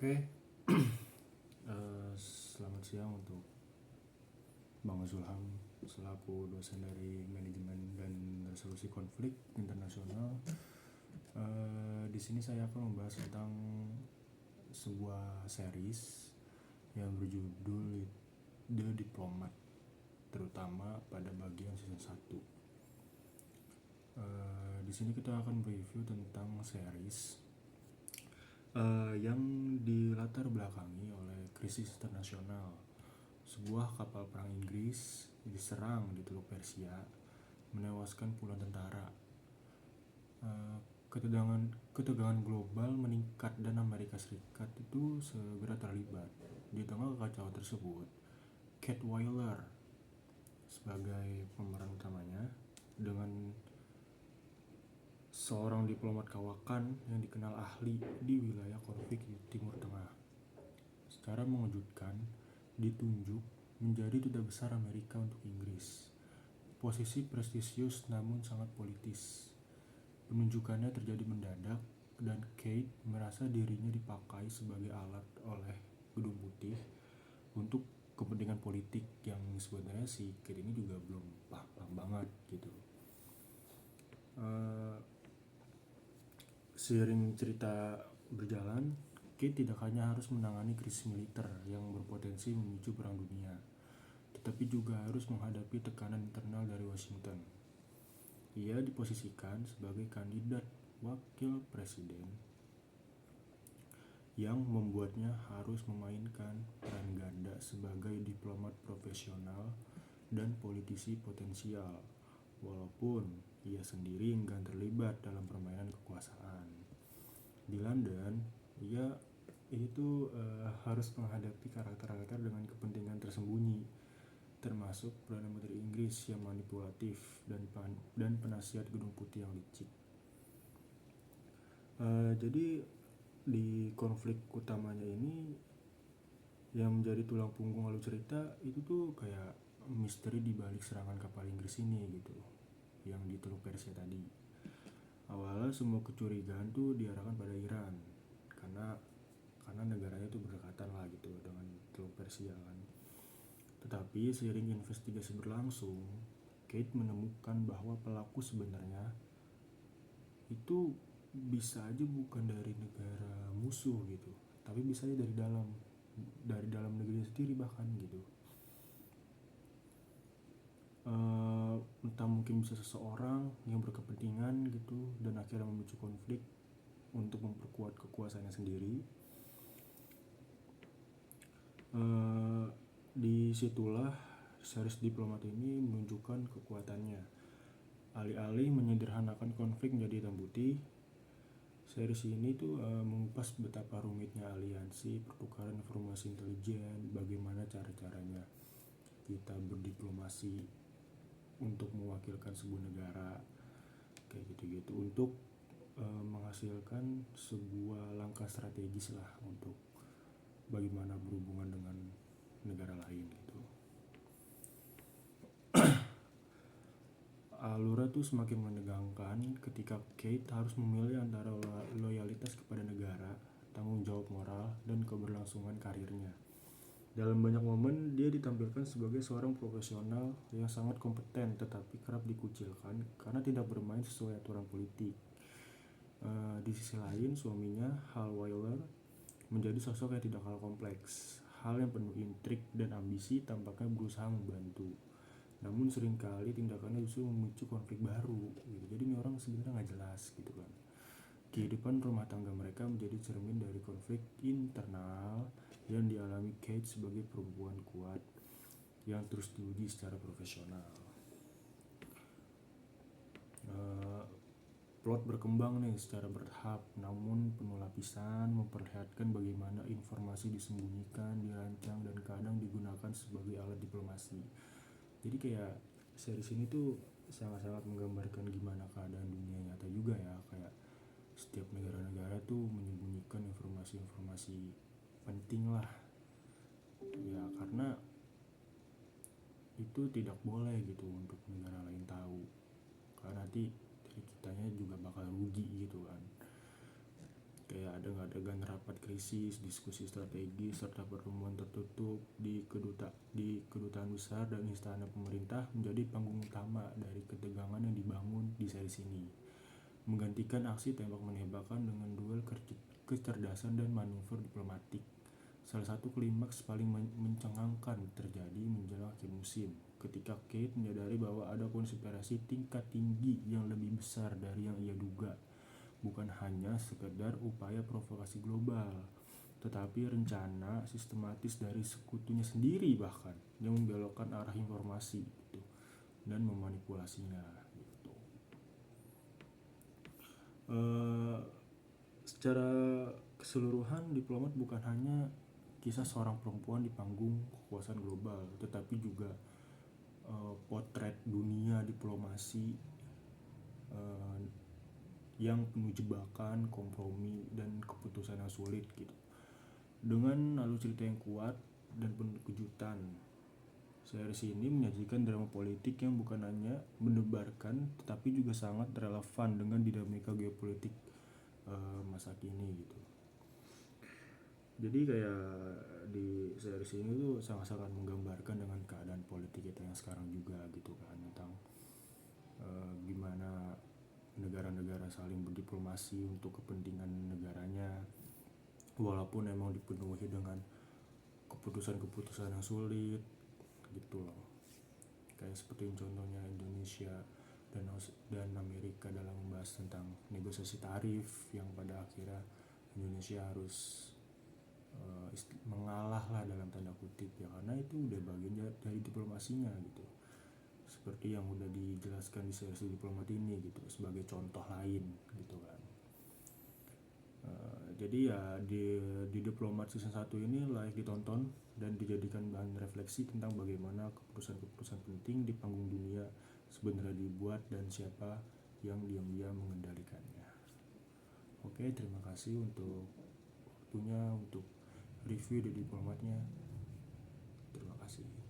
Oke, selamat siang untuk Bang Zulham selaku dosen dari Manajemen dan Resolusi Konflik Internasional. Di sini saya akan membahas tentang sebuah series yang berjudul The Diplomat, terutama pada bagian season 1. Di sini kita akan review tentang series yang dilatar belakangi oleh krisis internasional. Sebuah kapal perang Inggris diserang di Teluk Persia, menewaskan puluhan tentara. Ketegangan global meningkat dan Amerika Serikat itu segera terlibat. Di tengah kekacauan tersebut, Kate Weiler sebagai pemeran utamanya dengan seorang diplomat kawakan yang dikenal ahli di wilayah konflik di Timur Tengah, secara mengejutkan ditunjuk menjadi duta besar Amerika untuk Inggris. Posisi prestisius namun sangat politis. Penunjukannya terjadi mendadak dan Kate merasa dirinya dipakai sebagai alat oleh Gedung Putih untuk kepentingan politik yang sebenarnya si Kate ini juga belum paham banget gitu. Seiring cerita berjalan, Kate tidak hanya harus menangani krisis militer yang berpotensi memicu perang dunia, tetapi juga harus menghadapi tekanan internal dari Washington. Ia diposisikan sebagai kandidat wakil presiden yang membuatnya harus memainkan peran ganda sebagai diplomat profesional dan politisi potensial, walaupun ia sendiri enggan terlibat dalam permainan kekuasaan. Di London, ia harus menghadapi karakter-karakter dengan kepentingan tersembunyi, termasuk Perdana Menteri Inggris yang manipulatif dan penasihat Gedung Putih yang licik. Jadi di konflik utamanya ini yang menjadi tulang punggung alur cerita itu tuh kayak misteri di balik serangan kapal Inggris ini gitu, yang di Teluk Persia tadi. Awalnya semua kecurigaan tuh diarahkan pada Iran karena negaranya tuh berdekatan lah gitu dengan Teluk Persia kan. Tetapi seiring investigasi berlangsung, Kate menemukan bahwa pelaku sebenarnya itu bisa aja bukan dari negara musuh gitu, tapi bisa aja dari dalam negeri sendiri bahkan gitu. Entah mungkin bisa seseorang yang berkepentingan gitu dan akhirnya memicu konflik untuk memperkuat kekuasaannya sendiri. Disitulah series diplomat ini menunjukkan kekuatannya. Alih-alih menyederhanakan konflik menjadi hitam putih, series ini tuh mengupas betapa rumitnya aliansi, pertukaran informasi intelijen, bagaimana cara-caranya kita berdiplomasi untuk mewakilkan sebuah negara kayak gitu-gitu untuk menghasilkan sebuah langkah strategis lah untuk bagaimana berhubungan dengan negara lain gitu. Alurnya tuh semakin menegangkan ketika Kate harus memilih antara loyalitas kepada negara, tanggung jawab moral, dan keberlangsungan karirnya. Dalam banyak momen, dia ditampilkan sebagai seorang profesional yang sangat kompeten tetapi kerap dikucilkan karena tidak bermain sesuai aturan politik. Di sisi lain, suaminya, Hal Weiler, menjadi sosok yang tidak kalah kompleks. Hal yang penuh intrik dan ambisi tampaknya berusaha membantu. Namun seringkali tindakannya justru memicu konflik baru gitu. Jadi ini orang sebenarnya nggak jelas gitu kan. Kehidupan rumah tangga mereka menjadi cermin dari konflik internal yang dialami Kate sebagai perempuan kuat yang terus diuji secara profesional. Plot berkembang nih secara bertahap, namun penuh lapisan, memperlihatkan bagaimana informasi disembunyikan, dirancang, dan kadang digunakan sebagai alat diplomasi. Jadi kayak series ini tuh sangat-sangat menggambarkan gimana keadaan dunia nyata juga ya, kayak setiap negara-negara tuh menyembunyikan informasi-informasi penting lah ya, karena itu tidak boleh gitu untuk negara lain tahu, karena nanti dari kitanya juga bakal rugi gitu kan. kayak ada adegan rapat krisis, diskusi strategis, serta pertemuan tertutup di kedutaan besar dan istana pemerintah menjadi panggung utama dari ketegangan yang dibangun di series ini, menggantikan aksi tembak menembakkan dengan duel kecerdasan dan manuver diplomatik. Salah satu klimaks paling mencengangkan terjadi menjelang akhir musim, ketika Kate menyadari bahwa ada konspirasi tingkat tinggi yang lebih besar dari yang ia duga, bukan hanya sekedar upaya provokasi global, tetapi rencana sistematis dari sekutunya sendiri bahkan yang membelokkan arah informasi gitu, dan memanipulasinya gitu. Secara keseluruhan, Diplomat bukan hanya kisah seorang perempuan di panggung kekuasaan global, tetapi juga potret dunia diplomasi yang penuh jebakan, kompromi, dan keputusan yang sulit gitu. Dengan alur cerita yang kuat dan penuh kejutan, series ini menyajikan drama politik yang bukan hanya mendebarkan, tetapi juga sangat relevan dengan dinamika geopolitik masa kini gitu. Jadi kayak di series ini tuh sangat-sangat menggambarkan dengan keadaan politik kita yang sekarang juga gitu kan, tentang gimana negara-negara saling berdiplomasi untuk kepentingan negaranya, walaupun emang dipenuhi dengan keputusan-keputusan yang sulit gitu loh. Kayak seperti contohnya Indonesia dan Amerika dalam membahas tentang negosiasi tarif yang pada akhirnya Indonesia harus mengalah lah dalam tanda kutip ya, karena itu udah bagian dari diplomasinya gitu, seperti yang udah dijelaskan di sesi diplomat ini gitu sebagai contoh lain gitu kan. Jadi ya di Diplomat season 1 ini layak ditonton dan dijadikan bahan refleksi tentang bagaimana keputusan-keputusan penting di panggung dunia sebenarnya dibuat dan siapa yang diam-diam mengendalikannya. Oke, terima kasih untuk waktunya untuk review di Diplomatnya. Terima kasih.